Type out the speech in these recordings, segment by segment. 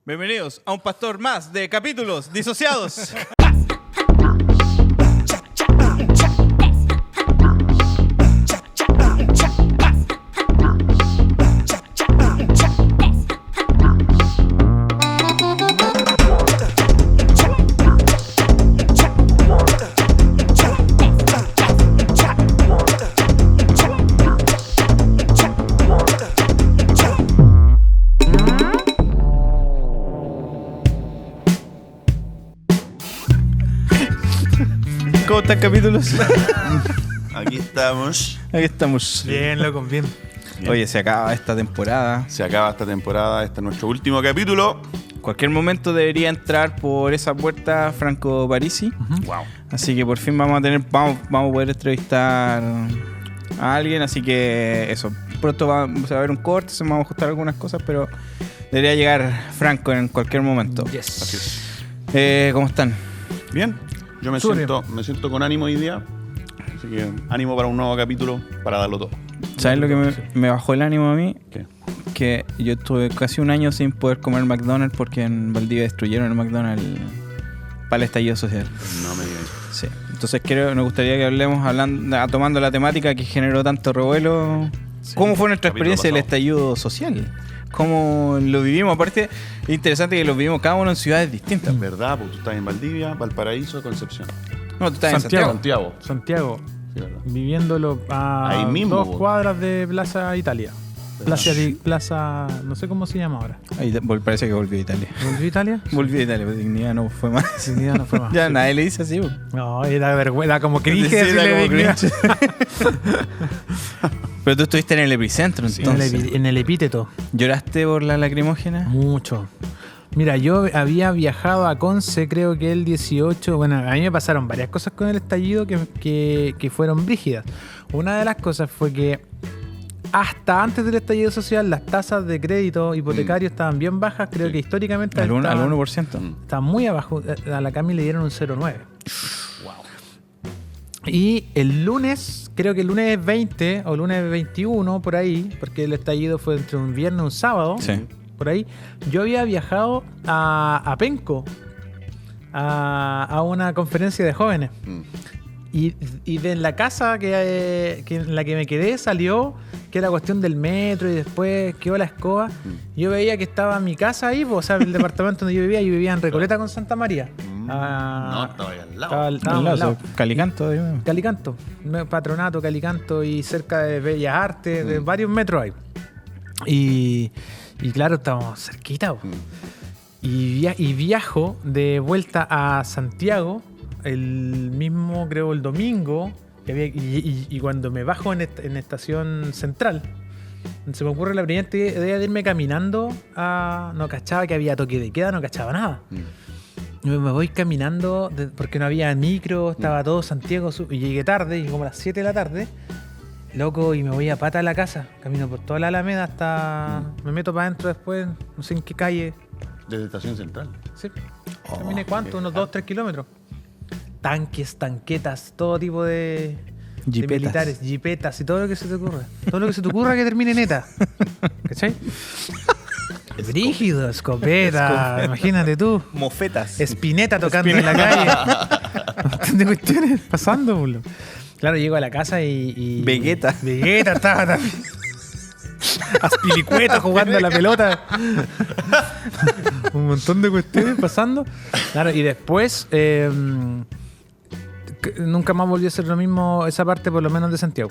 Bienvenidos a un pastor más de capítulos disociados. ¿Cómo están, capítulos? Aquí estamos. Aquí estamos. Bien, loco, bien. Oye, se acaba esta temporada. Se acaba esta temporada, este es nuestro último capítulo. En cualquier momento debería entrar por esa puerta Franco Parisi. Wow. Así que por fin vamos a poder entrevistar a alguien. Así que eso, pronto va a haber un corte, se vamos a ajustar algunas cosas, pero debería llegar Franco en cualquier momento. Yes. Así es. ¿Cómo están? Bien. Yo me Súper siento con ánimo hoy día. Así que ánimo para un nuevo capítulo, para darlo todo. ¿Sabes lo que me bajó el ánimo a mí? ¿Qué? Que yo estuve casi un año sin poder comer McDonald's porque en Valdivia destruyeron el McDonald's para el estallido social. No me digas. Sí. Entonces nos gustaría que hablemos tomando la temática que generó tanto revuelo. Sí, ¿Cómo fue nuestra capítulo experiencia del pasado. estallido social? ¿Cómo lo vivimos? Aparte, es interesante que lo vivimos cada uno en ciudades distintas. Es verdad, porque tú estás en Valdivia, Valparaíso, Concepción. No, tú estás en Santiago. Santiago. Santiago, Sí, verdad. viviéndolo a Ahí mismo, 2 vos. cuadras de Plaza Italia. ¿Verdad? Plaza, no sé cómo se llama ahora. Ahí parece que volvió a Italia. ¿Volvió a Italia? Volvió a Italia, pero Dignidad no fue más. Dignidad no fue más. Ya Sí. nadie le dice así. No, era vergüenza, como cringe Sí, decirle era como Dignidad. Pero tú estuviste en el epicentro, En entonces. en el epíteto. ¿Lloraste por la lacrimógena? Mucho. Mira, yo había viajado a Conce, creo que el 18. Bueno, a mí me pasaron varias cosas con el estallido que fueron brígidas. Una de las cosas fue que hasta antes del estallido social las tasas de crédito hipotecario estaban bien bajas. Creo Sí. que históricamente Al 1%. estaban muy abajo. A la Cami le dieron un 0,9. Y el lunes, creo que el lunes 20 o lunes 21, por ahí, porque el estallido fue entre un viernes y un sábado, Sí. por ahí, yo había viajado a Penco, a una conferencia de jóvenes. Mm. Y de la casa que en la que me quedé salió que era cuestión del metro y después quedó la escoba. Yo veía que estaba mi casa ahí, o sea, el departamento donde yo vivía en Recoleta con Santa María. No, estaba ahí al lado. Estaba al Al lado, lado. Calicanto, digo. Calicanto, Patronato, Calicanto y cerca de Bellas Artes, de varios metros hay. Y claro, estábamos cerquita. Po. Y viajo de vuelta a Santiago el mismo, creo, el domingo. Y cuando me bajo en estación central, se me ocurre la brillante idea de irme caminando no cachaba que había toque de queda, no cachaba nada. Me voy caminando porque no había micro, estaba todo Santiago y llegué tarde, llegué como a las 7 de la tarde, loco, y me voy a pata a la casa, camino por toda la Alameda hasta me meto para adentro después, no sé en qué calle. Desde Estación Central. Sí. Caminé cuánto, unos 2-3 kilómetros. Tanques, tanquetas, todo tipo de Jipetas. militares, jipetas y todo lo que se te ocurra. Todo lo que se te ocurra que termine en ETA. ¿Cachai? Brígido, escopeta, imagínate tú. Mofetas. Espineta tocando en la calle. Un montón de cuestiones pasando, boludo. Claro, llego a la casa y Vegeta. Vegeta estaba también. Aspilicueta jugando a la pelota. Un montón de cuestiones pasando. Claro, y después nunca más volvió a ser lo mismo esa parte, por lo menos de Santiago.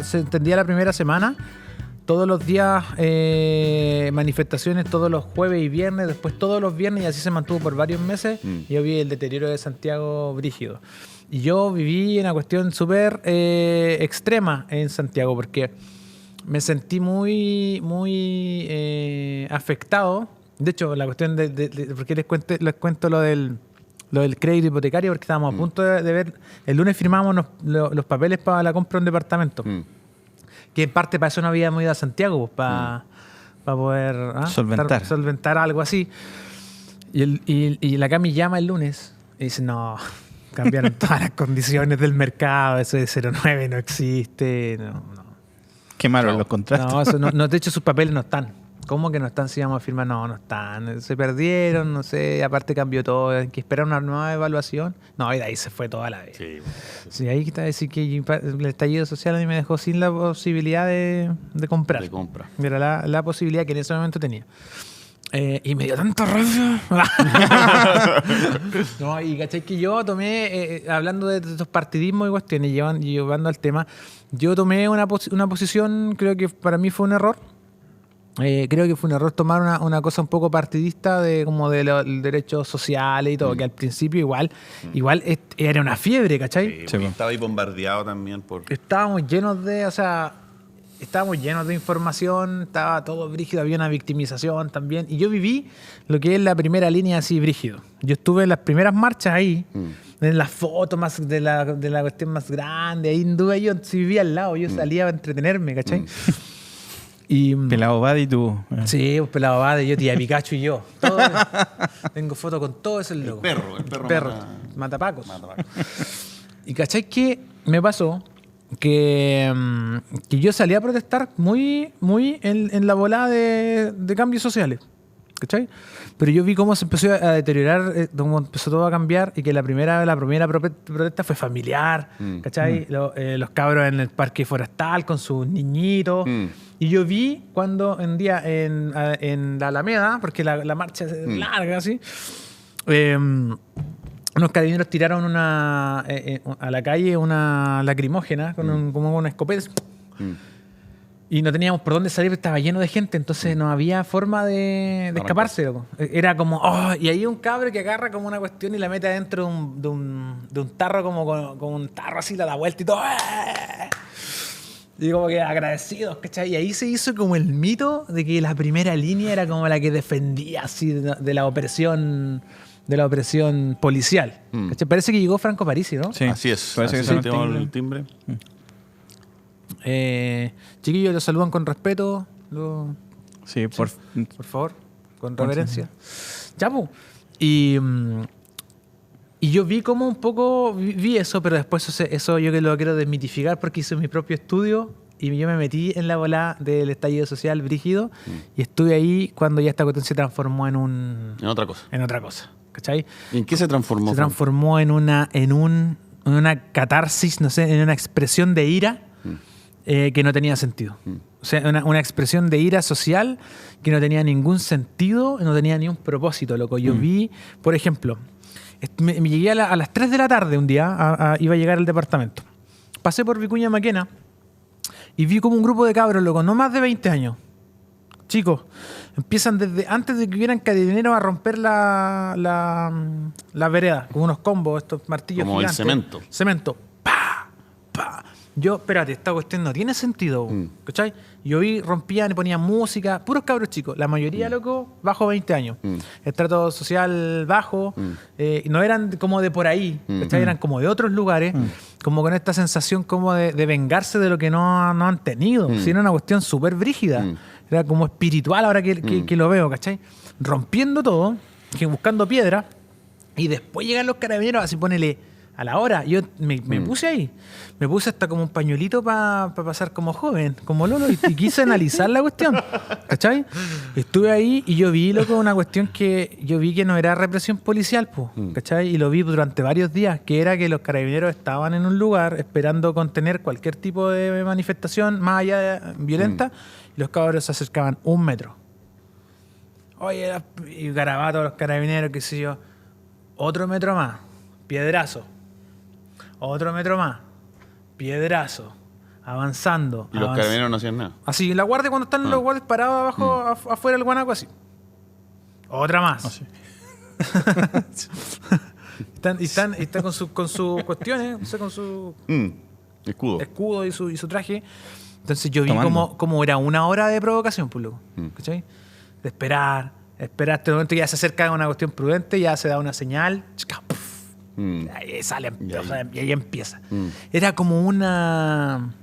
Se entendía la primera semana. Todos los días manifestaciones, todos los jueves y viernes, después todos los viernes, y así se mantuvo por varios meses. Yo vi el deterioro de Santiago brígido. Y yo viví una cuestión súper extrema en Santiago, porque me sentí muy afectado. De hecho, la cuestión porque les cuento lo del crédito hipotecario, porque estábamos a punto de ver, el lunes firmamos los papeles para la compra de un departamento. Que en parte para eso no habíamos ido a Santiago, pues, para poder solventar algo así. Y la Cami llama el lunes y dice, no, cambiaron todas las condiciones del mercado, eso de 0,9 no existe, no. Qué malo los contratos. No, eso no, de hecho sus papeles no están. ¿Cómo que no están? Si vamos a firmar, no están. Se perdieron, no sé, aparte cambió todo, hay que esperar una nueva evaluación. No, y de ahí se fue toda la vez. Sí, ahí está decir que el estallido social a mí me dejó sin la posibilidad de comprar. De compra. Era la posibilidad que en ese momento tenía. Y me dio tanto rabia. No, y caché que yo tomé, hablando de estos partidismos y cuestiones, llevando al tema, yo tomé una posición, creo que para mí fue un error. Creo que fue un error tomar una cosa un poco partidista de como de los derechos sociales y todo, que al principio igual era una fiebre, ¿cachai? Sí, estaba ahí bombardeado también por... Estábamos llenos de información, estaba todo brígido, había una victimización también. Y yo viví lo que es la primera línea así brígido. Yo estuve en las primeras marchas ahí, en las fotos más de la cuestión más grande, ahí anduve yo, si vivía al lado, yo salía a entretenerme, ¿cachai? Y, Pelado Badi y tú. sí, pues Pelado Badi, yo, tía Pikachu y yo. Tengo fotos con todo ese loco. El perro. Matapacos. Y ¿cachai qué me pasó? Que yo salí a protestar muy en la volada de cambios sociales. ¿Cachai? Pero yo vi cómo se empezó a deteriorar, cómo empezó todo a cambiar y que la primera protesta fue familiar, ¿cachai? Los cabros en el parque forestal con sus niñitos. Y yo vi cuando en la Alameda, porque la marcha es larga así, unos carabineros tiraron a la calle una lacrimógena como una escopeta. Y no teníamos por dónde salir, estaba lleno de gente, entonces no había forma de escaparse, loco. Era como, y ahí un cabro que agarra como una cuestión y la mete adentro de un tarro, como un tarro así, la da vuelta y todo. Y como que agradecidos, ¿cachai? Y ahí se hizo como el mito de que la primera línea era como la que defendía así de la opresión policial. ¿Cachai? Parece que llegó Franco Parisi, ¿no? Sí. Así es. Parece que Así sonó el timbre. Chiquillos, los saludan con respeto. Sí, Por favor, con Ponte. reverencia. Ya, pues. Y yo vi como un poco, vi eso, pero después eso yo que lo quiero desmitificar porque hice mi propio estudio y yo me metí en la bola del estallido social brígido y estuve ahí cuando ya esta cuestión se transformó en otra cosa. ¿Cachai? ¿Y en qué se transformó? Se transformó en una catarsis, no sé, en una expresión de ira que no tenía sentido. O sea, una expresión de ira social que no tenía ningún sentido, no tenía ni un propósito, loco. Yo vi, por ejemplo, me llegué a las 3 de la tarde un día, iba a llegar al departamento. Pasé por Vicuña Maquena y vi como un grupo de cabros, loco, no más de 20 años. Chicos, empiezan desde antes de que hubieran carabineros a romper la vereda con unos combos, estos martillos como gigantes. el Cemento. ¡Pa! ¡Pa! Yo, espérate, esta cuestión no tiene sentido, ¿cachai? Yo rompían y ponían música, puros cabros chicos, la mayoría, loco, bajo 20 años. Estrato social bajo, no eran como de por ahí, ¿cachai? Eran como de otros lugares, como con esta sensación como de vengarse de lo que no han tenido. Sí, era una cuestión súper brígida. Era como espiritual ahora que lo veo, ¿cachai? Rompiendo todo, buscando piedra, y después llegan los carabineros, así ponele a la hora. Yo me puse ahí. Me puse hasta como un pañuelito para pasar como joven, como Lolo, y quise analizar la cuestión, ¿cachai? Estuve ahí y yo vi, loco, una cuestión que yo vi que no era represión policial, ¿cachai? Y lo vi durante varios días, que era que los carabineros estaban en un lugar esperando contener cualquier tipo de manifestación más allá de violenta, y los cabros se acercaban 1 metro. Oye, y garabatos los carabineros, qué sé yo. Otro metro más, piedrazo. Otro metro más, piedrazo, avanzando. Y los carabineros no hacían nada. Así, la guardia cuando están los guardias parados abajo, afuera del guanaco, así. Otra más. Así. están con sus cuestiones, o sea, con su escudo y su traje. Entonces yo vi Tomando. como era 1 hora de provocación, pues, loco. ¿Cachai? De esperar este momento, ya se acerca a una cuestión prudente, ya se da una señal. Ahí sale, y ahí empieza. Era como una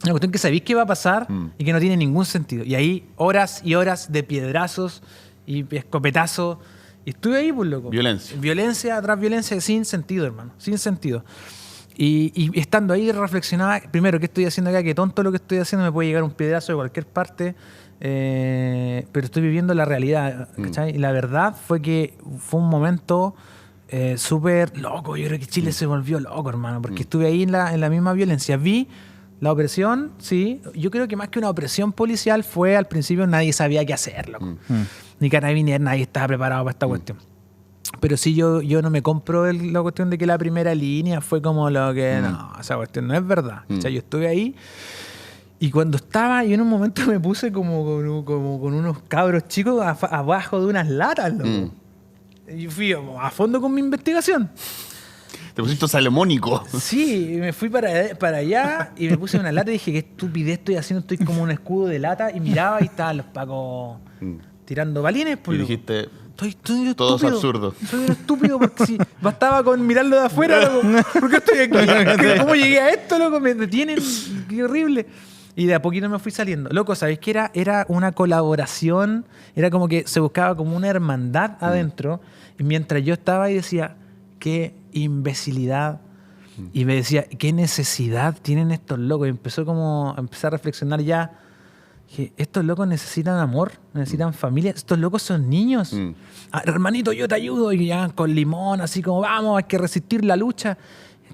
cuestión que sabéis que va a pasar y que no tiene ningún sentido. Y ahí horas y horas de piedrazos y escopetazos. Y estuve ahí, pues, loco. Violencia. Violencia tras violencia sin sentido, hermano. Sin sentido. Y estando ahí reflexionaba, primero, ¿qué estoy haciendo acá? Qué tonto lo que estoy haciendo, me puede llegar un piedrazo de cualquier parte. pero estoy viviendo la realidad, ¿cachai? Y la verdad fue que fue un momento súper loco. Yo creo que Chile se volvió loco, hermano, porque estuve ahí en la misma violencia. Vi la opresión, sí. Yo creo que más que una opresión policial fue al principio nadie sabía qué hacer, loco. Ni Carabineros, nadie estaba preparado para esta cuestión. Pero sí, yo no me compro la cuestión de que la primera línea fue como lo que... No, esa cuestión no es verdad. O sea, yo estuve ahí y cuando estaba, yo en un momento me puse como con unos cabros chicos abajo de unas latas, loco. Y fui a fondo con mi investigación. Te pusiste salomónico. Sí, me fui para allá y me puse una lata y dije, qué estupidez estoy haciendo, estoy como un escudo de lata. Y miraba y estaban los pacos tirando balines. Pues, y dijiste, estoy todo es estúpido. absurdo. Soy un estúpido porque si bastaba con mirarlo de afuera, loco. ¿Por qué estoy aquí? ¿Cómo llegué a esto, loco? Me detienen, qué horrible. Y de a poquito me fui saliendo. Loco, ¿sabéis qué era? Era una colaboración, era como que se buscaba como una hermandad adentro. Y mientras yo estaba ahí decía, qué imbecilidad. Y me decía, qué necesidad tienen estos locos. Y empecé a reflexionar ya. Que estos locos necesitan amor, necesitan familia. Estos locos son niños. Hermanito, yo te ayudo. Y ya con limón, así como, vamos, hay que resistir la lucha.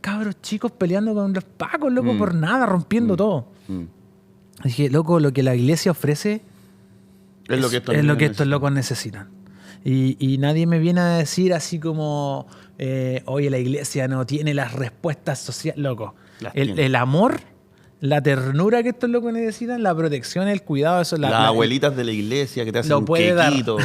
Cabros chicos peleando con los pacos, loco, por nada, rompiendo todo. Dije, loco, lo que la iglesia ofrece es lo que estos locos necesitan. Y nadie me viene a decir así como, oye, la iglesia no tiene las respuestas sociales. Loco, el amor, la ternura que estos locos necesitan, la protección, el cuidado, eso. Las abuelitas de la iglesia que te hacen un quequito.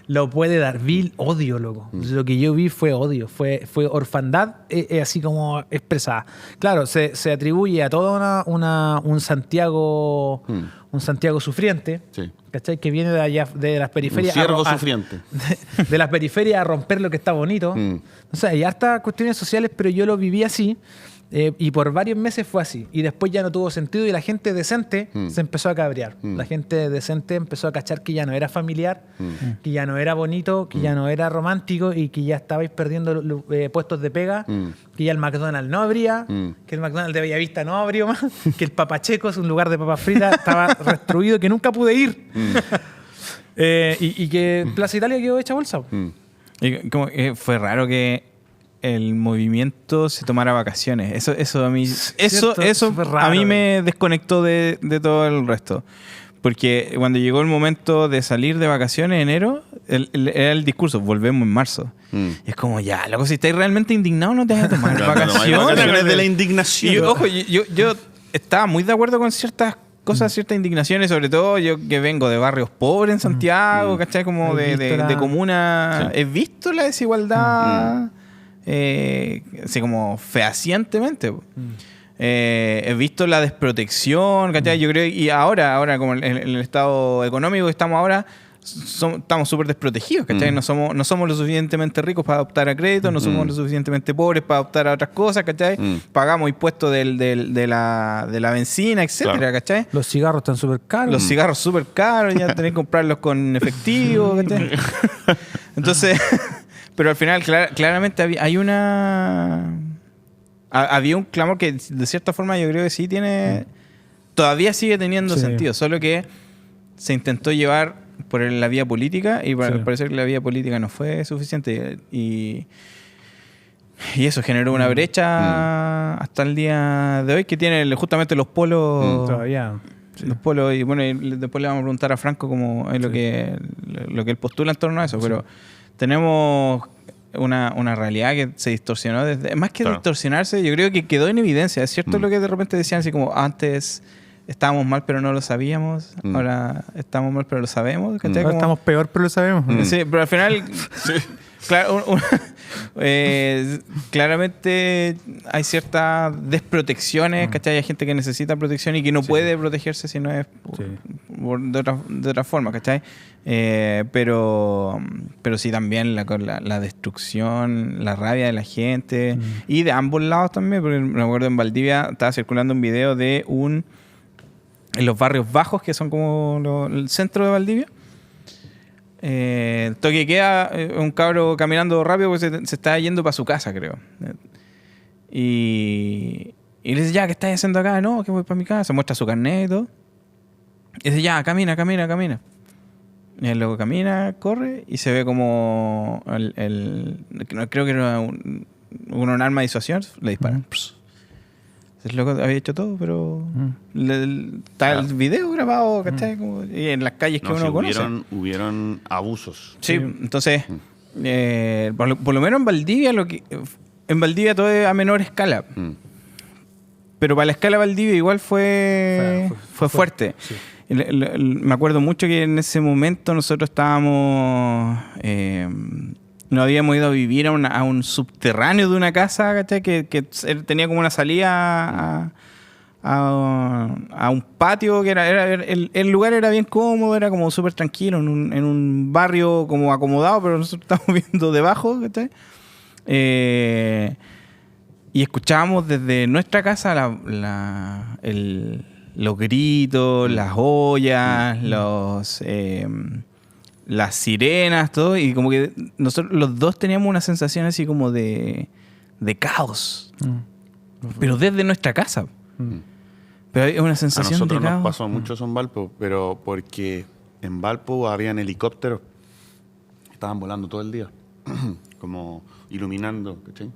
Lo puede dar. Vi odio, loco. Lo que yo vi fue odio, fue orfandad así como expresada. Claro, se atribuye a todo un Santiago... Un Santiago sufriente, sí. ¿Cachai? Que viene de allá, de las periferias. Un ciervo sufriente. De las periferias a romper lo que está bonito. O sea, hay hartas cuestiones sociales, pero yo lo viví así. Y por varios meses fue así. Y después ya no tuvo sentido y la gente decente se empezó a cabrear. La gente decente empezó a cachar que ya no era familiar, que ya no era bonito, que ya no era romántico y que ya estabais perdiendo puestos de pega, que ya el McDonald's no abría, que el McDonald's de Bellavista no abrió más, que el Papacheco es un lugar de papas fritas, estaba destruido, que nunca pude ir. Y que Plaza Italia quedó hecha bolsa. Y como, fue raro que el movimiento se tomara vacaciones. Eso a mí, eso a mí me desconectó de todo el resto. Porque cuando llegó el momento de salir de vacaciones en enero, era el discurso, volvemos en marzo. Y es como, ya, loco, si estáis realmente indignados, no te vas a tomar vacaciones. De la indignación. Y, ojo, yo estaba muy de acuerdo con ciertas cosas, ciertas indignaciones, sobre todo yo que vengo de barrios pobres en Santiago, ¿cachai? Como de comuna. Sí. He visto la desigualdad así como fehacientemente. He visto la desprotección, ¿cachai? Yo creo, y ahora como en el estado económico que estamos ahora, estamos súper desprotegidos, ¿cachai? No somos lo suficientemente ricos para optar a crédito, no somos lo suficientemente pobres para optar a otras cosas, ¿cachai? Pagamos impuestos de la benzina, etcétera, claro. ¿Cachai? Los cigarros están súper caros. Los cigarros súper caros, ya tenés que comprarlos con efectivo, ¿cachai? Entonces, pero al final claramente había un clamor que de cierta forma yo creo que sí tiene, todavía sigue teniendo sentido, solo que se intentó llevar por la vía política y parece que la vía política no fue suficiente y eso generó una brecha hasta el día de hoy que tiene justamente los polos todavía. Los polos, y bueno, y después le vamos a preguntar a Franco cómo es lo que él postula en torno a eso, pero tenemos una realidad que se distorsionó desde... Más que distorsionarse, yo creo que quedó en evidencia. Es cierto lo que de repente decían, así como antes estábamos mal pero no lo sabíamos, ahora estamos mal pero lo sabemos. Ahora como, estamos peor pero lo sabemos. Sí, pero al final... Claro, claramente hay ciertas desprotecciones, ¿cachai? Hay gente que necesita protección y que no puede protegerse si no es de otra forma, ¿cachai? Pero sí también la destrucción, la rabia de la gente y de ambos lados también, porque me acuerdo en Valdivia estaba circulando un video de en los barrios bajos, que son como el centro de Valdivia. Toque queda un cabro caminando rápido porque se está yendo para su casa, creo. Y le dice, ya, ¿qué estás haciendo acá? No, que voy para mi casa. Muestra su carnet y todo. Y dice, ya, camina. Y él luego camina, corre y se ve como creo que era un arma de disuasión, le disparan. El loco había hecho todo, pero está el video grabado, ¿cachai? Como, y en las calles que uno conoce. Hubieron abusos. Sí, entonces, por lo menos en Valdivia, en Valdivia todo es a menor escala. Pero para la escala Valdivia igual fue fuerte. Sí. Me acuerdo mucho que en ese momento nosotros estábamos... nos habíamos ido a vivir a un subterráneo de una casa, ¿cachai? Que tenía como una salida a un patio, que el lugar era bien cómodo, era como súper tranquilo, en un barrio como acomodado, pero nosotros estábamos viendo debajo, ¿cachai? Y escuchábamos desde nuestra casa los gritos, las ollas, las sirenas, todo, y como que nosotros los dos teníamos una sensación así como de caos. Pero desde nuestra casa. Pero es una sensación de caos. A nosotros nos pasó mucho eso en Valpo, pero porque en Valpo habían helicópteros que estaban volando todo el día, como iluminando, ¿cachai?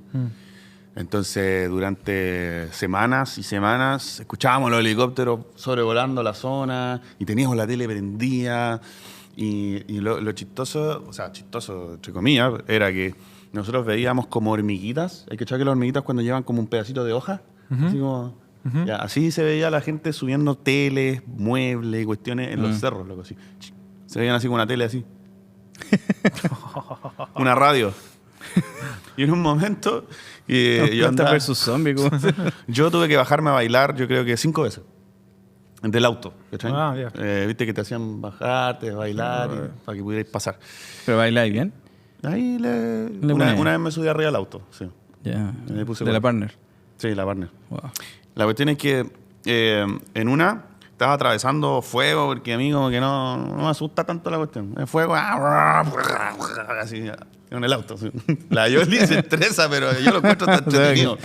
Entonces, durante semanas y semanas, escuchábamos los helicópteros sobrevolando la zona y teníamos la tele prendida. Y lo chistoso, o sea, chistoso entre comillas, era que nosotros veíamos como hormiguitas. Hay que echar que las hormiguitas cuando llevan como un pedacito de hoja, así como... Ya, así se veía la gente subiendo teles, muebles y cuestiones en los cerros, loco, así. Se veían así con una tele así. Una radio. Y en un momento... yo andaba versus zombie, yo tuve que bajarme a bailar, yo creo que 5 veces. Del auto, ¿cachai? Viste que te hacían bajarte, bailar, para que pudierais pasar. ¿Pero bailáis bien? Ahí una vez me subí arriba al auto, sí. Ya. ¿De la partner? Sí, la partner. Wow. La cuestión es que en una estaba atravesando fuego, porque a mí como que no me asusta tanto la cuestión. El fuego, así, en el auto. Sí. La Yoli se estresa, pero yo lo encuentro tan entretenido.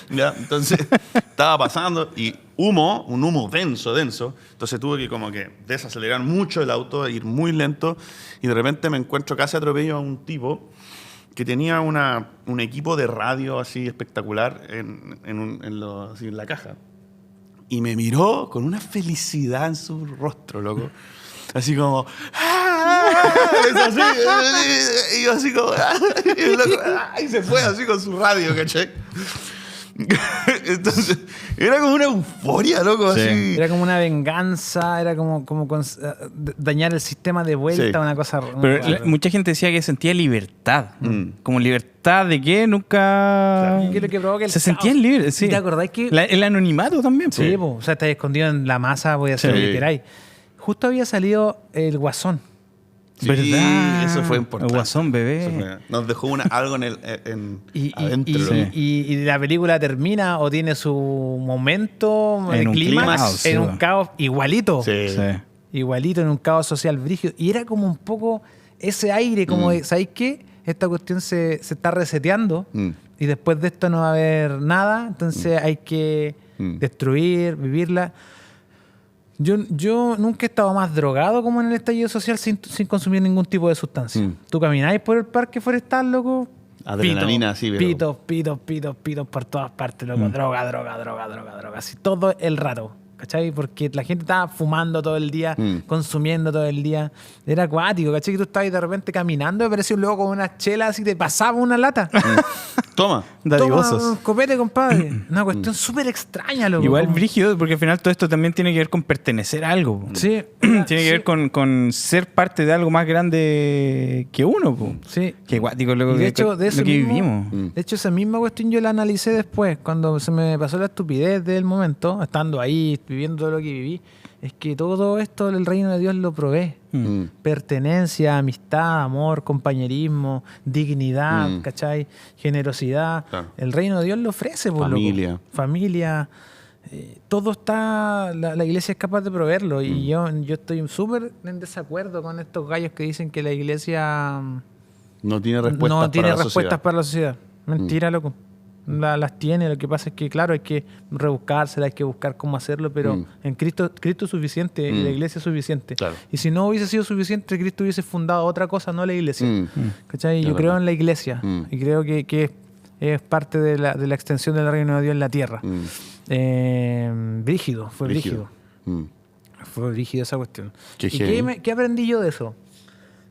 ¿Ya? Entonces, estaba pasando y un humo denso. Entonces tuve que como que desacelerar mucho el auto, ir muy lento, y de repente me encuentro casi atropello a un tipo que tenía un equipo de radio así espectacular así en la caja. Y me miró con una felicidad en su rostro, loco. Así como... Es así, y yo así como... y se fue así con su radio, ¿cachai? Entonces, era como una euforia, loco, sí. Así. Era como una venganza, era como dañar el sistema de vuelta, sí. Una cosa... Pero mucha gente decía que sentía libertad. Como libertad de que nunca... Claro. Que lo que provoca el se sentían libres, sí. ¿Y te acordáis que...? El anonimato también. Sí, o sea, estás escondido en la masa, voy a hacer lo que queráis. Justo había salido El Guasón. Sí, ¿verdad? Eso fue importante. El Guasón, bebé. Nos dejó algo adentro. Y la película termina o tiene su momento, en el un clímax, en un caos igualito. Sí. Igualito, en un caos social brígido. Y era como un poco ese aire, como de, ¿sabéis qué? Esta cuestión se está reseteando y después de esto no va a haber nada, entonces hay que destruir, vivirla. Yo nunca he estado más drogado como en el estallido social sin consumir ningún tipo de sustancia. Tú camináis por el parque forestal, loco. Adrenalina, sí, pero... Pitos por todas partes, loco. Droga. Así todo el rato. ¿Cachai? Porque la gente estaba fumando todo el día, consumiendo todo el día. Era acuático, ¿cachai? Que tú estabas de repente caminando y apareció luego con unas chelas y te pasaba una lata. Toma. Dadivosos. Toma un copete, compadre. Una cuestión súper extraña, loco. Igual brígido, porque al final todo esto también tiene que ver con pertenecer a algo. Sí. Tiene que ver con ser parte de algo más grande que uno. Po. Sí. Que acuático lo que vivimos. De hecho, esa misma cuestión yo la analicé después, cuando se me pasó la estupidez del momento, estando ahí, viviendo todo lo que viví. Es que todo esto el reino de Dios lo provee. Pertenencia, amistad, amor, compañerismo, dignidad, ¿cachai? Generosidad. Claro. El reino de Dios lo ofrece. Familia. Loco. Familia. Todo está... La iglesia es capaz de proveerlo. Y yo estoy súper en desacuerdo con estos gallos que dicen que la iglesia... no tiene respuestas para la sociedad. Mentira, loco. las tiene. Lo que pasa es que, claro, hay que rebuscárselas, hay que buscar cómo hacerlo, pero en Cristo es suficiente y la iglesia es suficiente. Claro. Y si no hubiese sido suficiente, Cristo hubiese fundado otra cosa, no la iglesia. ¿Cachai? Yo creo en la iglesia y creo que es parte de la extensión del reino de Dios en la tierra. Brígido, fue brígido. Fue brígido esa cuestión. ¿Qué aprendí yo de eso?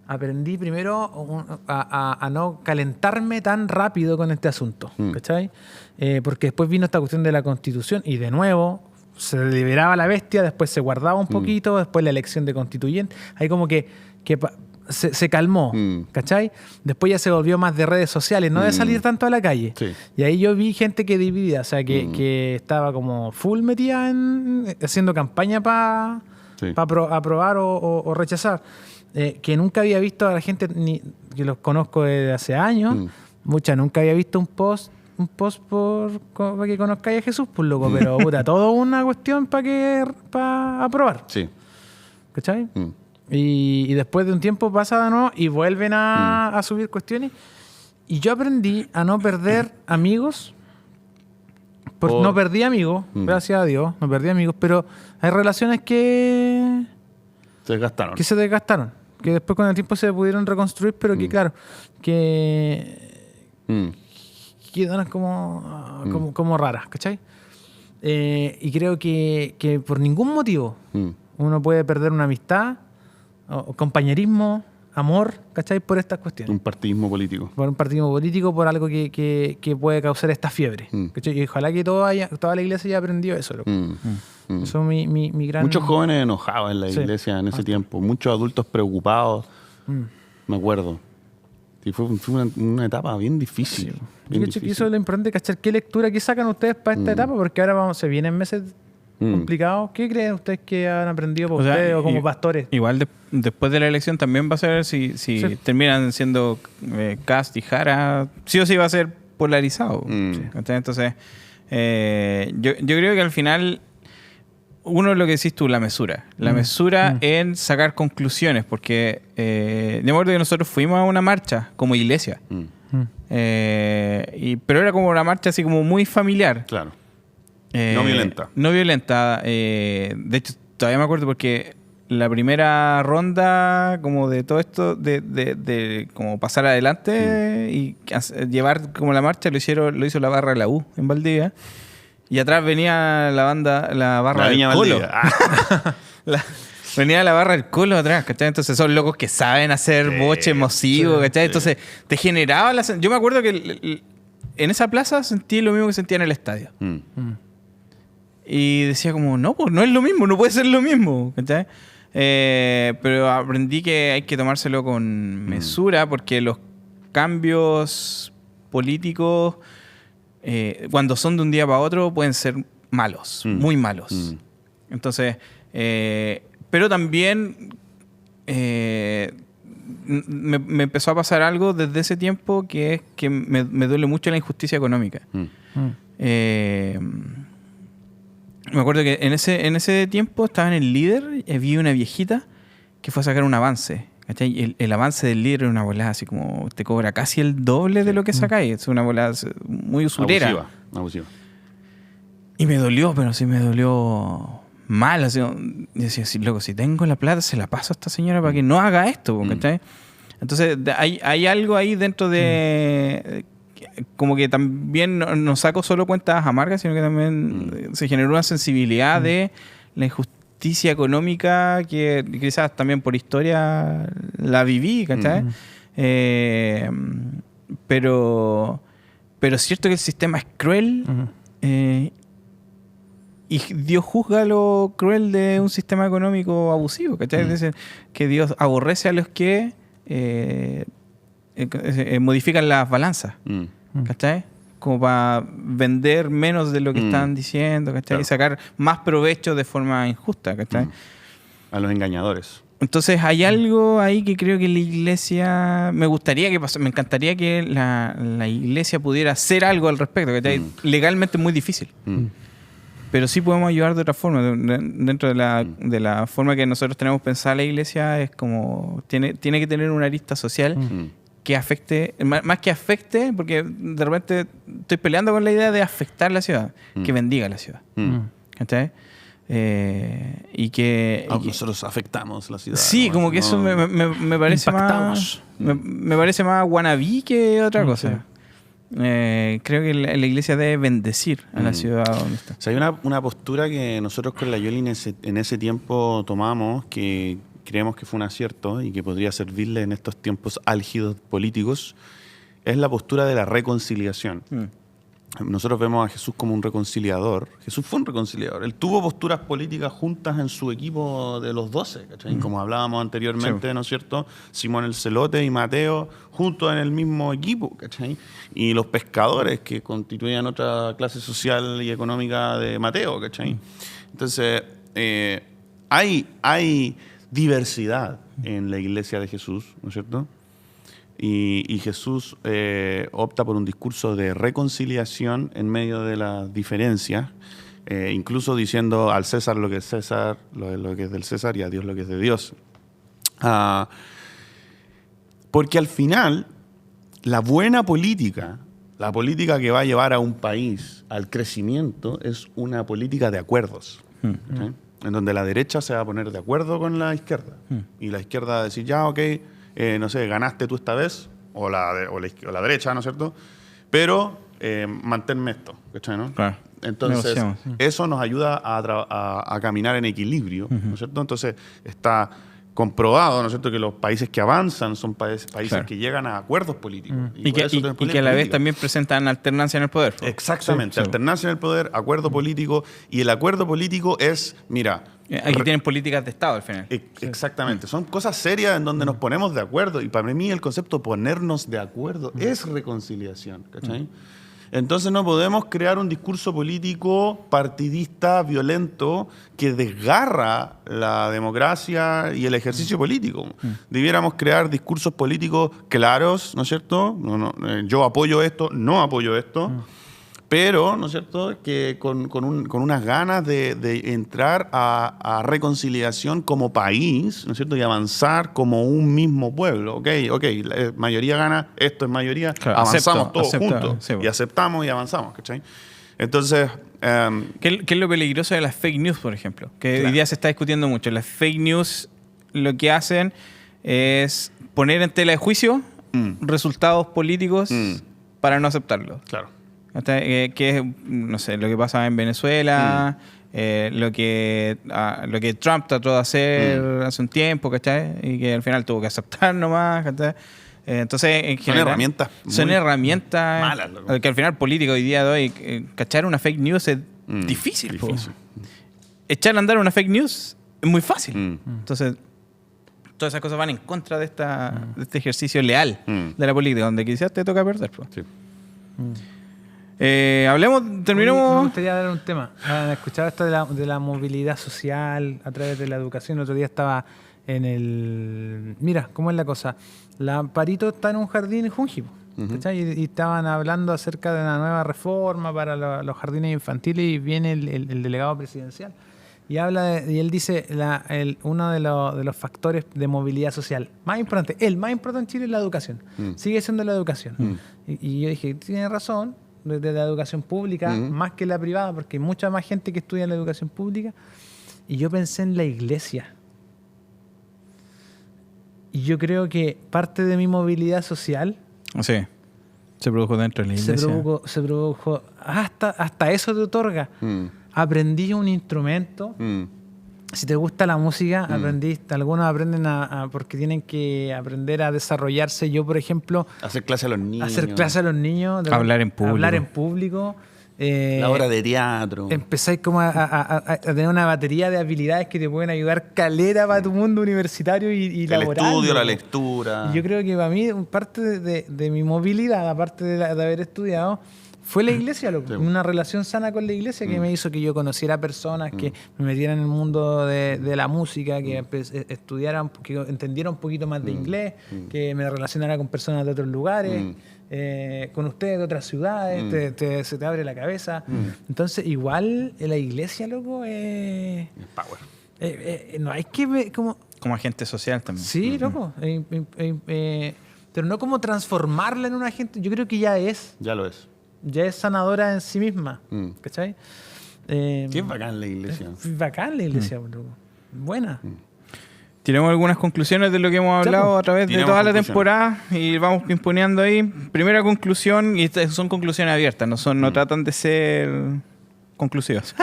Aprendí primero a no calentarme tan rápido con este asunto, ¿cachai? Porque después vino esta cuestión de la Constitución y de nuevo se liberaba la bestia, después se guardaba un poquito, después la elección de constituyente. Ahí como que se calmó, ¿cachai? Después ya se volvió más de redes sociales, no de salir tanto a la calle. Sí. Y ahí yo vi gente que dividía, o sea, que estaba como full metida haciendo campaña para aprobar o rechazar. Que nunca había visto a la gente, que los conozco desde hace años, nunca había visto un post para que conozcáis a Jesús, pues loco, pero puta, todo una cuestión para aprobar. Sí. ¿Cachai? Y después de un tiempo pasa de nuevo y vuelven a subir cuestiones. Y yo aprendí a no perder amigos. No perdí amigos, gracias a Dios, no perdí amigos, pero hay relaciones que se desgastaron. Que después con el tiempo se pudieron reconstruir, pero que claro, que quedan como raras, ¿cachai? Y creo que por ningún motivo uno puede perder una amistad, o compañerismo, amor, ¿cachai? Por estas cuestiones. Un partidismo político. Por un partidismo político, por algo que puede causar esta fiebre. ¿Cachai? Y ojalá que toda la iglesia haya aprendido eso, loco. Eso es mi gran... Muchos jóvenes enojados en la iglesia en ese tiempo. Muchos adultos preocupados. Me acuerdo. Y fue una etapa bien difícil. Bien Yo creo que eso es lo importante, ¿cachai? ¿Qué lectura, qué sacan ustedes para esta etapa? Porque ahora se vienen meses complicados. ¿Qué creen ustedes que han aprendido por ustedes o como pastores? Igual después de la elección también va a ser, si terminan siendo Kast y Jara, sí o sí va a ser polarizado. Entonces, yo creo que al final, uno es lo que decís tú, la mesura. La mesura en sacar conclusiones, porque de acuerdo que nosotros fuimos a una marcha como iglesia, pero era como una marcha así como muy familiar. Claro. No violenta. No violenta. De hecho, todavía me acuerdo porque la primera ronda como de todo esto, de como pasar adelante y llevar como la marcha, lo hizo la barra de la U en Valdivia. Y atrás venía la barra del Colo. Venía la barra del Colo atrás, ¿cachai? Entonces son locos que saben hacer boche masivo, ¿cachai? Entonces te generaba Yo me acuerdo que en esa plaza sentí lo mismo que sentía en el estadio. Y decía como, no, pues no es lo mismo, no puede ser lo mismo, ¿cachai? Pero aprendí que hay que tomárselo con mesura porque los cambios políticos, cuando son de un día para otro, pueden ser malos, muy malos. Entonces, pero también me empezó a pasar algo desde ese tiempo que es que me duele mucho la injusticia económica. Me acuerdo que en ese tiempo estaba en el Líder y vi una viejita que fue a sacar un avance. ¿Cachai? El avance del Líder era una volada así como te cobra casi el doble de lo que sacáis. Es una volada muy usurera. Abusiva. Y me dolió, pero sí me dolió mal. Así, decía, loco, si tengo la plata, se la paso a esta señora para que no haga esto. ¿Cachai? Entonces hay algo ahí dentro de... como que también no saco solo cuentas amargas, sino que también se generó una sensibilidad de la injusticia económica que quizás también por historia la viví, ¿cachai? Pero es cierto que el sistema es cruel y Dios juzga lo cruel de un sistema económico abusivo, ¿cachai? Dicen que Dios aborrece a los que modifican las balanzas, ¿cachai? Como para vender menos de lo que están diciendo, ¿cachai? Claro. Y sacar más provecho de forma injusta, ¿cachai? A los engañadores. Entonces hay algo ahí que creo que la iglesia... Me encantaría que la iglesia pudiera hacer algo al respecto, ¿cachai? Legalmente es muy difícil. Pero sí podemos ayudar de otra forma. Dentro de la forma que nosotros tenemos pensada la iglesia, es como... Tiene que tener una arista social que afecte, más que afecte, porque de repente estoy peleando con la idea de afectar la ciudad, que bendiga la ciudad. ¿Cachai? Y que nosotros afectamos la ciudad. sí, como que eso me parece más me parece más wannabe que otra cosa. Creo que la iglesia debe bendecir a la ciudad donde está. O sea, hay una postura que nosotros con la Yoli en ese tiempo tomamos, que creemos que fue un acierto y que podría servirle en estos tiempos álgidos políticos, es la postura de la reconciliación. Nosotros vemos a Jesús como un reconciliador. Jesús fue un reconciliador. Él tuvo posturas políticas juntas en su equipo de los 12, ¿cachai? Como hablábamos anteriormente, ¿no es cierto? Simón el Celote y Mateo juntos en el mismo equipo, ¿cachai? Y los pescadores que constituían otra clase social y económica de Mateo, ¿cachai? Entonces, hay diversidad en la iglesia de Jesús, ¿no es cierto? Y Jesús opta por un discurso de reconciliación en medio de las diferencias, incluso diciendo al César lo que es César, lo que es del César, y a Dios lo que es de Dios. Porque al final, la buena política, la política que va a llevar a un país al crecimiento, es una política de acuerdos. ¿Okay? En donde la derecha se va a poner de acuerdo con la izquierda. Y la izquierda va a decir, ya, ok, no sé, ganaste tú esta vez, o la derecha, ¿no es cierto? Pero manténme esto, ¿cachai, no? Claro. Entonces, eso nos ayuda a caminar en equilibrio, ¿no es cierto? Entonces, está comprobado, ¿no es cierto?, que los países que avanzan son países claro, que llegan a acuerdos políticos. Y que a la vez también presentan alternancia en el poder. Exactamente, alternancia en el poder, acuerdo político, y el acuerdo político es, mira... Aquí tienen políticas de Estado al final. Exactamente, son cosas serias en donde nos ponemos de acuerdo, y para mí el concepto ponernos de acuerdo es reconciliación, ¿cachai? Entonces no podemos crear un discurso político partidista, violento, que desgarra la democracia y el ejercicio político. Debiéramos crear discursos políticos claros, ¿no es cierto? Yo apoyo esto, no apoyo esto. Pero, ¿no es cierto?, que con unas ganas de entrar a reconciliación como país, ¿no es cierto?, y avanzar como un mismo pueblo. Ok, la mayoría gana, esto es mayoría, claro, avanzamos todos juntos. Sí, y aceptamos y avanzamos, ¿cachai? Entonces... ¿Qué es lo peligroso de las fake news, por ejemplo? Que claro, hoy día se está discutiendo mucho. Las fake news lo que hacen es poner en tela de juicio resultados políticos para no aceptarlos. Claro. Que es, no sé, lo que pasa en Venezuela, lo que Trump trató de hacer hace un tiempo, ¿cachai? Y que al final tuvo que aceptar nomás, ¿cachai? Entonces, en general, son herramientas malas, que al final político hoy día de hoy, cachar una fake news es difícil. Echar a andar una fake news es muy fácil. Entonces, todas esas cosas van en contra de este ejercicio leal de la política, donde quizás te toca perder. Sí. Terminemos. Me gustaría dar un tema. Escuchaba esto de la movilidad social a través de la educación. El otro día estaba en el... Mira, ¿cómo es la cosa? La Parito está en un jardín en Junji, y estaban hablando acerca de una nueva reforma para los jardines infantiles, y viene el delegado presidencial y y él dice uno de los factores de movilidad social más importante, el más importante en Chile, es la educación. Sigue siendo la educación. Y yo dije, tiene razón, de la educación pública, más que la privada, porque hay mucha más gente que estudia en la educación pública. Y yo pensé en la iglesia. Y yo creo que parte de mi movilidad social... Sí, se produjo dentro de la iglesia. Se produjo hasta eso te otorga. Aprendí un instrumento. Si te gusta la música, algunos aprenden porque tienen que aprender a desarrollarse. Yo, por ejemplo... Hacer clase a los niños. Hablar en público. La obra de teatro. Empezáis como a tener una batería de habilidades que te pueden ayudar calera para tu mundo universitario y laboral. El estudio, la lectura. Y yo creo que para mí, parte de mi movilidad, aparte de haber estudiado, fue la iglesia, una relación sana con la iglesia que me hizo que yo conociera personas, que me metieran en el mundo de la música, que estudiaran, que entendiera un poquito más de inglés, que me relacionara con personas de otros lugares, con ustedes de otras ciudades, se te abre la cabeza. Entonces, igual la iglesia, loco, es power. No hay que ver como agente social también. Sí, loco. pero no como transformarla en un agente. Yo creo que ya es sanadora en sí misma. ¿Cachai? Qué bacán la iglesia. Es bacán la iglesia, bro. Buena. Tiramos algunas conclusiones de lo que hemos hablado a través de toda la temporada y vamos pimponeando ahí. Primera conclusión, y estas son conclusiones abiertas, no tratan de ser conclusivas.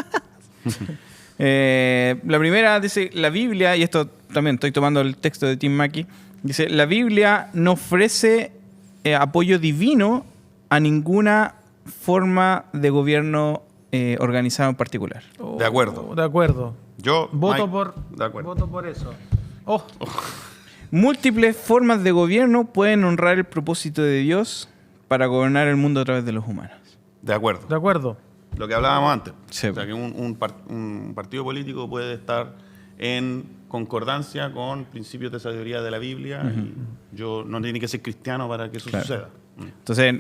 La primera dice, la Biblia, y esto también estoy tomando el texto de Tim Mackie, dice, la Biblia no ofrece apoyo divino a ninguna forma de gobierno organizado en particular. De acuerdo. De acuerdo. Yo Voto Mike, por eso. Múltiples formas de gobierno pueden honrar el propósito de Dios para gobernar el mundo a través de los humanos. De acuerdo. De acuerdo. Lo que hablábamos antes. Sí. O sea, que un partido político puede estar en concordancia con principios de sabiduría de la Biblia y yo no tiene que ser cristiano para que eso suceda. Entonces,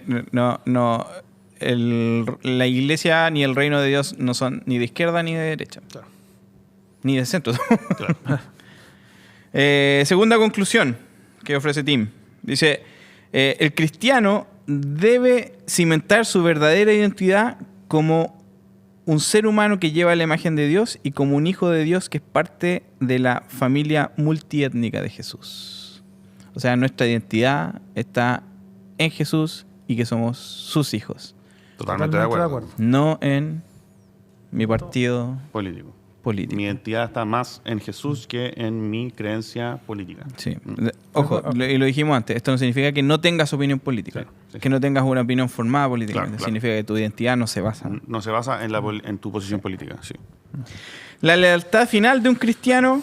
la iglesia ni el reino de Dios no son ni de izquierda ni de derecha. Claro. Ni de centro. Claro. Segunda conclusión que ofrece Tim. Dice, el cristiano debe cimentar su verdadera identidad como un ser humano que lleva la imagen de Dios y como un hijo de Dios que es parte de la familia multiétnica de Jesús. O sea, nuestra identidad está en Jesús y que somos sus hijos. Totalmente de acuerdo. No en mi partido Político. político. Mi identidad está más en Jesús que en mi creencia política. Sí. Ojo, y lo dijimos antes, esto no significa que no tengas opinión política, Sí, sí. que no tengas una opinión formada políticamente. Claro. Significa que tu identidad no se basa. No se basa en tu posición política, sí. La lealtad final de un cristiano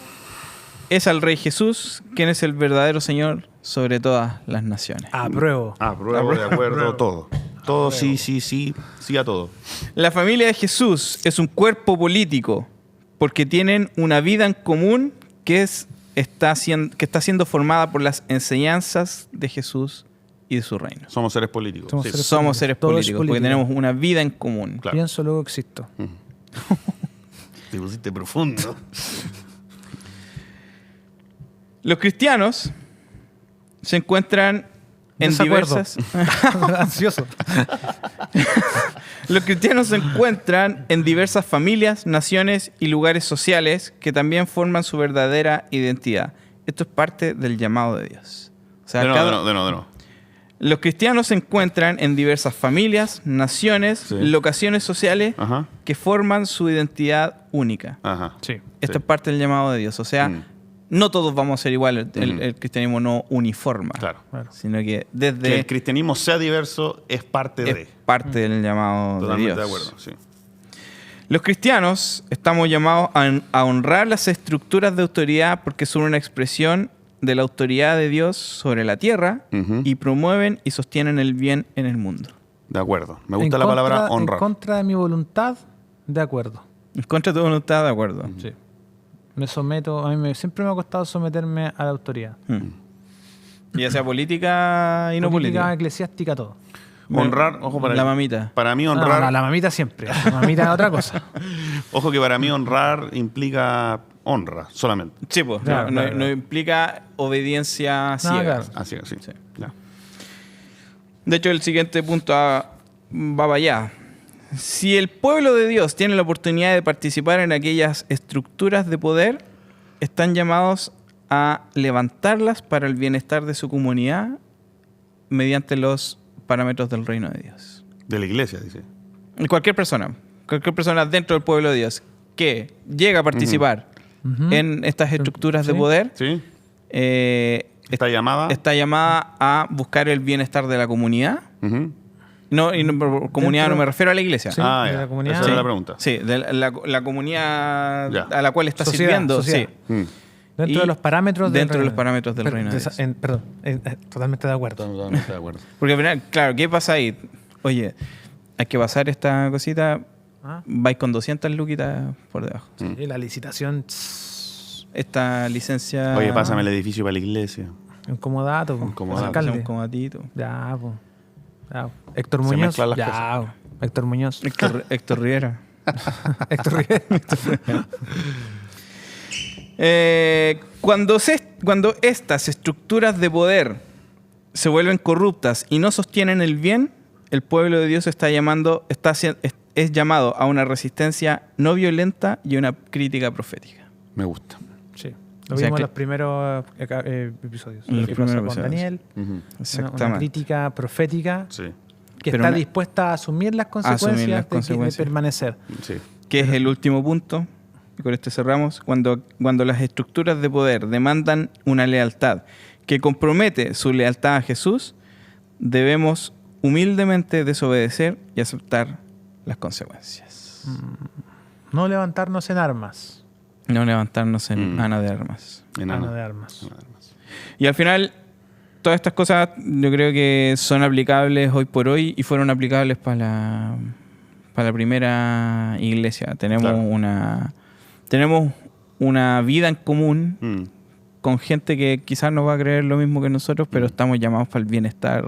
es al Rey Jesús, quien es el verdadero Señor sobre todas las naciones. Apruebo. Apruebo, de acuerdo, todo. Todo, sí a todo. La familia de Jesús es un cuerpo político porque tienen una vida en común que está siendo formada por las enseñanzas de Jesús y de su reino. Somos seres políticos. Somos Sí. seres Somos seres Todo es políticos porque política. tenemos una vida en común. Claro. Pienso, luego existo. Te pusiste profundo. Los cristianos se encuentran en Desacuerdo. diversas... Ansioso. Los cristianos se encuentran en diversas familias, naciones y lugares sociales que también forman su verdadera identidad. Esto es parte del llamado de Dios. O sea, De nuevo. los cristianos se encuentran en diversas familias, naciones, Sí. locaciones sociales Ajá. que forman su identidad única. Ajá. Sí. Esto es parte del llamado de Dios. O sea, no todos vamos a ser iguales. El cristianismo no uniforma. Claro. Sino que Que desde el cristianismo sea diverso es parte es de. parte del llamado de Totalmente Dios. de acuerdo, sí. Los cristianos estamos llamados a honrar las estructuras de autoridad porque son una expresión de la autoridad de Dios sobre la tierra Ujú. y promueven y sostienen el bien en el mundo. De acuerdo. Me gusta la palabra honrar. En contra de mi voluntad, de acuerdo. En contra de tu voluntad, de acuerdo. Sí. Me someto, siempre me ha costado someterme a la autoridad. Ya sea política y no política. Eclesiástica, todo. Honrar, ojo para La mamita. Para mí No, honrar, no, la mamita siempre. La mamita es otra cosa. ojo que para mí honrar implica honra solamente. Sí, pues. Claro, no, claro. no implica obediencia ciega. claro. Así, sí. Sí. Claro. De hecho, el siguiente punto va para allá. Si el pueblo de Dios tiene la oportunidad de participar en aquellas estructuras de poder, están llamados a levantarlas para el bienestar de su comunidad mediante los parámetros del reino de Dios. De la iglesia, dice. Y cualquier persona dentro del pueblo de Dios que llega a participar en estas estructuras de Sí. poder, ¿Sí? está Está llamada. llamada a buscar el bienestar de la comunidad. Ujú. No, y por comunidad Dentro- no me refiero a la iglesia. Sí. Ah, de ya. la comunidad. Esa Sí. era la pregunta. Sí, de la comunidad Ya. a la cual está Sociedad, sirviendo. sociedad. Sí. Mm. Dentro Y de los parámetros dentro de reino. los parámetros del reino de Dios. Perdón, totalmente de acuerdo. Totalmente de acuerdo. Porque al final, claro, ¿qué pasa ahí? Oye, hay que pasar esta cosita, Ah, vais con 200 luquitas por debajo. sí, la licitación. Esta licencia... Oye, pásame el edificio para la iglesia. Un comodato. Un comodato. Alcalde. Un comatito. Ya, po. Ya, po. Héctor Se Muñoz. mezclan las Ya, cosas. po. Héctor Muñoz. Héctor Riera. Héctor Rivera. Cuando estas estructuras de poder se vuelven corruptas y no sostienen el bien, el pueblo de Dios es llamado a una resistencia no violenta y una crítica profética. Me gusta. Sí. Lo O sea vimos que- en los primeros episodios. En los Que primeros pasó con episodios. Daniel. Ujú. Una Exactamente. crítica profética Sí, que Pero está una- dispuesta a asumir las consecuencias, Asumir las de consecuencias. permanecer. sí. Que es el último punto, y con este cerramos, cuando las estructuras de poder demandan una lealtad que compromete su lealtad a Jesús, debemos humildemente desobedecer y aceptar las consecuencias. No levantarnos en armas. No levantarnos en ana de armas. Enano. Ana de armas. Y al final, todas estas cosas yo creo que son aplicables hoy por hoy y fueron aplicables para la primera iglesia. Tenemos Claro. tenemos una vida en común Mm. con gente que quizás no va a creer lo mismo que nosotros, pero estamos llamados para el bienestar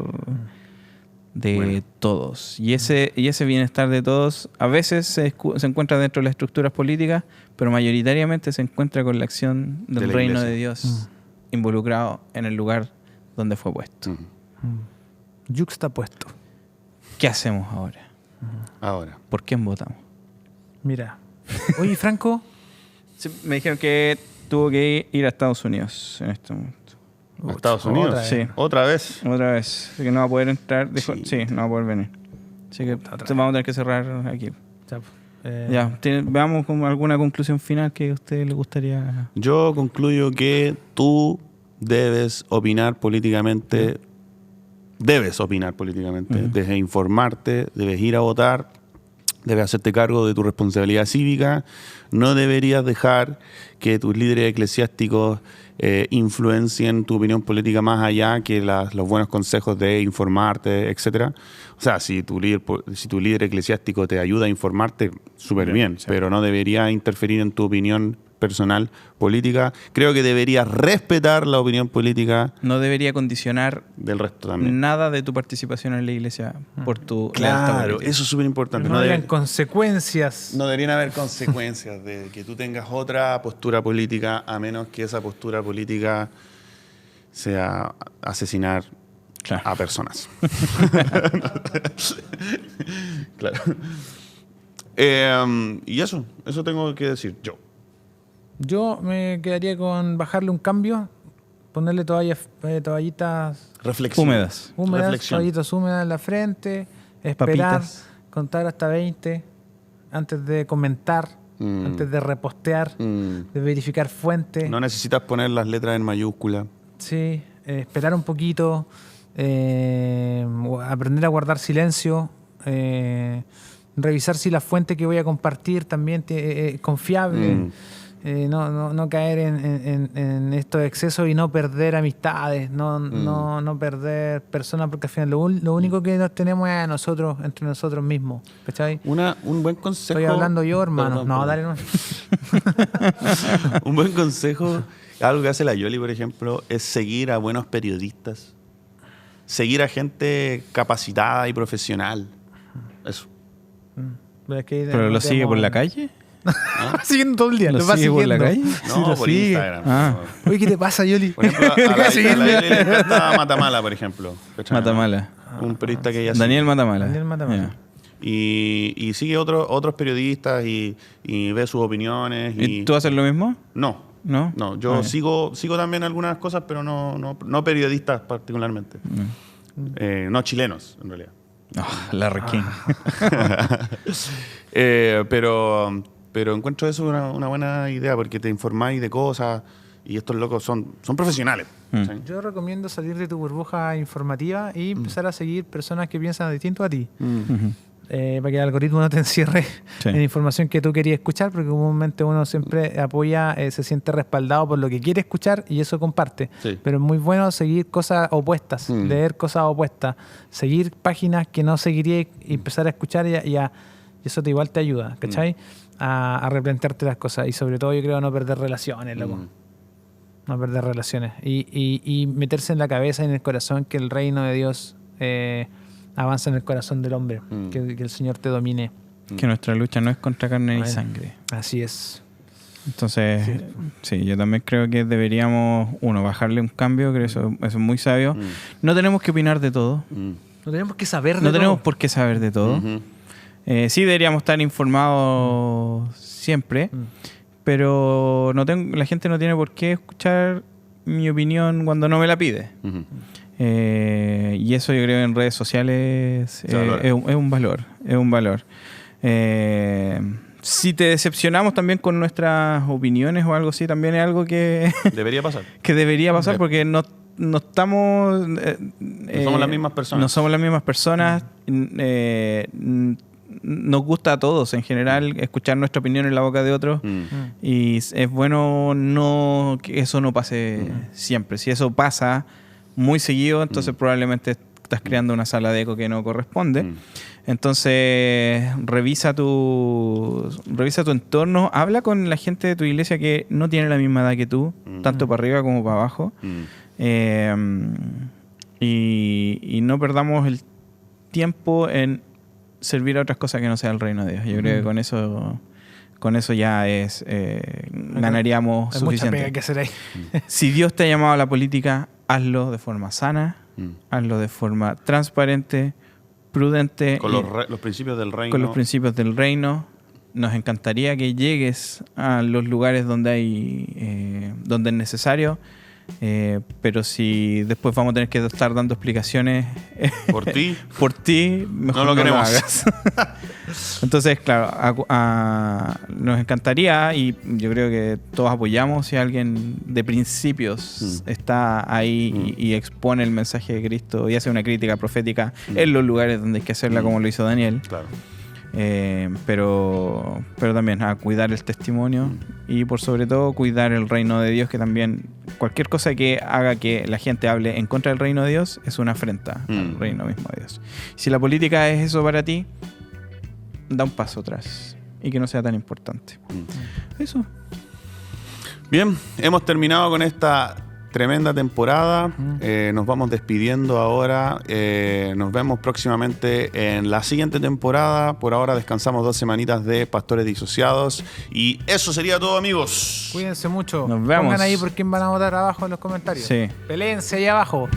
de Bueno. todos. Y ese bienestar de todos a veces se encuentra dentro de las estructuras políticas, pero mayoritariamente se encuentra con la acción del De la reino iglesia. de Dios involucrado en el lugar donde fue puesto. Mm. Yuxtapuesto. ¿Qué hacemos ahora? Ahora. ¿Por quién votamos? Mira. Oye, Franco. Sí, me dijeron que tuvo que ir a Estados Unidos en este momento. ¿A Estados Unidos? otra vez. Sí. ¿Otra vez? Otra vez. Así que no va a poder entrar. Dijo, Sí. sí, no va a poder venir. Así que Otra vez. vamos a tener que cerrar aquí. Ya, Ya, veamos como alguna conclusión final que a usted le gustaría. Yo concluyo que tú debes opinar políticamente. Debes opinar políticamente. Debes informarte, debes ir a votar, debes hacerte cargo de tu responsabilidad cívica. No deberías dejar que tus líderes eclesiásticos influencien tu opinión política más allá que los buenos consejos de informarte, etcétera. O sea, si tu líder eclesiástico te ayuda a informarte, súper bien, pero no debería interferir en tu opinión personal política. Creo que deberías respetar la opinión política No debería condicionar del resto también. nada de tu participación en la iglesia por tu lealtad Claro, política. eso es súper importante. no hayan consecuencias. No deberían haber consecuencias de que tú tengas otra postura política, a menos que esa postura política sea asesinar Claro. a personas. Claro. Y eso tengo que decir yo. Yo me quedaría con bajarle un cambio, ponerle toallitas Reflexión. Húmedas. húmedas, Reflexión. toallitas húmedas en la frente, esperar, Papitas. contar hasta 20 antes de comentar, antes de repostear, de verificar fuente. No necesitas poner las letras en mayúscula. Sí, esperar un poquito, aprender a guardar silencio, revisar si la fuente que voy a compartir también es confiable. No caer en estos excesos y no perder amistades, no perder personas, porque al final lo único que nos tenemos es a nosotros, entre nosotros mismos. ¿Cachai? Un buen consejo. Estoy hablando yo, hermano. Perdón, no, perdón. dale no. Un buen consejo, algo que hace la Yoli, por ejemplo, es seguir a buenos periodistas. Seguir a gente capacitada y profesional. Eso. ¿Pero lo sigue por la calle? Siguiendo todo el día. ¿Lo Lo va sigue por la siguiendo. calle? No, lo por sigue. Instagram. Ah. Oye, ¿qué te pasa, Yoli? Por ejemplo, a la Yoli le encanta Matamala, por ejemplo. ¿Cachai? Matamala. Un periodista que ella Daniel Matamala. Daniel Matamala. Ya. sigue. Y sigue otros periodistas y ve sus opiniones. ¿Y tú haces lo mismo? No. ¿No? No, yo Ah, ya. sigo también algunas cosas, pero no periodistas particularmente. No chilenos, en realidad. Ah, la requín. Pero encuentro eso una buena idea porque te informáis de cosas y estos locos son profesionales. ¿sí? Yo recomiendo salir de tu burbuja informativa y empezar a seguir personas que piensan distinto a ti. Para que el algoritmo no te encierre Sí. en información que tú querías escuchar, porque comúnmente uno siempre apoya, se siente respaldado por lo que quiere escuchar y eso comparte. Sí. Pero es muy bueno seguir cosas opuestas, leer cosas opuestas, seguir páginas que no seguiría y empezar a escuchar y eso igual te ayuda, ¿cachai? A replantearte las cosas y sobre todo yo creo no perder relaciones, loco. No perder relaciones y meterse en la cabeza y en el corazón que el reino de Dios avanza en el corazón del hombre, que el Señor te domine. Que nuestra lucha no es contra carne ni Bueno. sangre. Así es. Entonces, sí, yo también creo que deberíamos, bajarle un cambio, creo que eso es muy sabio. No tenemos que opinar de todo. No tenemos que saber de No todo. tenemos por qué saber de todo. Ujú. Sí deberíamos estar informados siempre, pero la gente no tiene por qué escuchar mi opinión cuando no me la pide. Ujú. Y eso yo creo en redes sociales Se valora. es un valor. Es un valor. Si te decepcionamos también con nuestras opiniones o algo así, también es algo que, Debería pasar. que debería pasar porque no estamos... No somos las mismas personas. No somos las mismas personas. Nos gusta a todos en general escuchar nuestra opinión en la boca de otros. Y es bueno que eso no pase siempre. Si eso pasa muy seguido, entonces probablemente estás creando una sala de eco que no corresponde. Entonces, revisa tu entorno, habla con la gente de tu iglesia que no tiene la misma edad que tú, tanto para arriba como para abajo. Y no perdamos el tiempo en servir a otras cosas que no sea el reino de Dios. Yo creo que con eso ya es ganaríamos Hay mucha suficiente. pega que hacer ahí. Si Dios te ha llamado a la política, hazlo de forma sana, hazlo de forma transparente, prudente, Con y los principios del reino. con los principios del reino. Nos encantaría que llegues a los lugares donde donde es necesario, pero si después vamos a tener que estar dando explicaciones Por ti. por ti, mejor No lo queremos. hagas. Entonces, claro, nos encantaría y yo creo que todos apoyamos si alguien de principios está ahí y expone el mensaje de Cristo y hace una crítica profética en los lugares donde hay que hacerla, como lo hizo Daniel. Claro. Pero también a cuidar el testimonio y por sobre todo cuidar el reino de Dios, que también cualquier cosa que haga que la gente hable en contra del reino de Dios es una afrenta al reino mismo de Dios. Si la política es eso para ti, da un paso atrás y que no sea tan importante. Eso. Bien, hemos terminado con esta tremenda temporada. Nos vamos despidiendo ahora. Nos vemos próximamente en la siguiente temporada. Por ahora descansamos 2 semanitas de Pastores Disociados. Y eso sería todo, amigos. Cuídense mucho. Nos vemos. Pongan ahí por quién van a votar abajo en los comentarios. Sí. Peleense ahí abajo.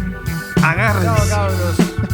Agárrense. Chao, cabros.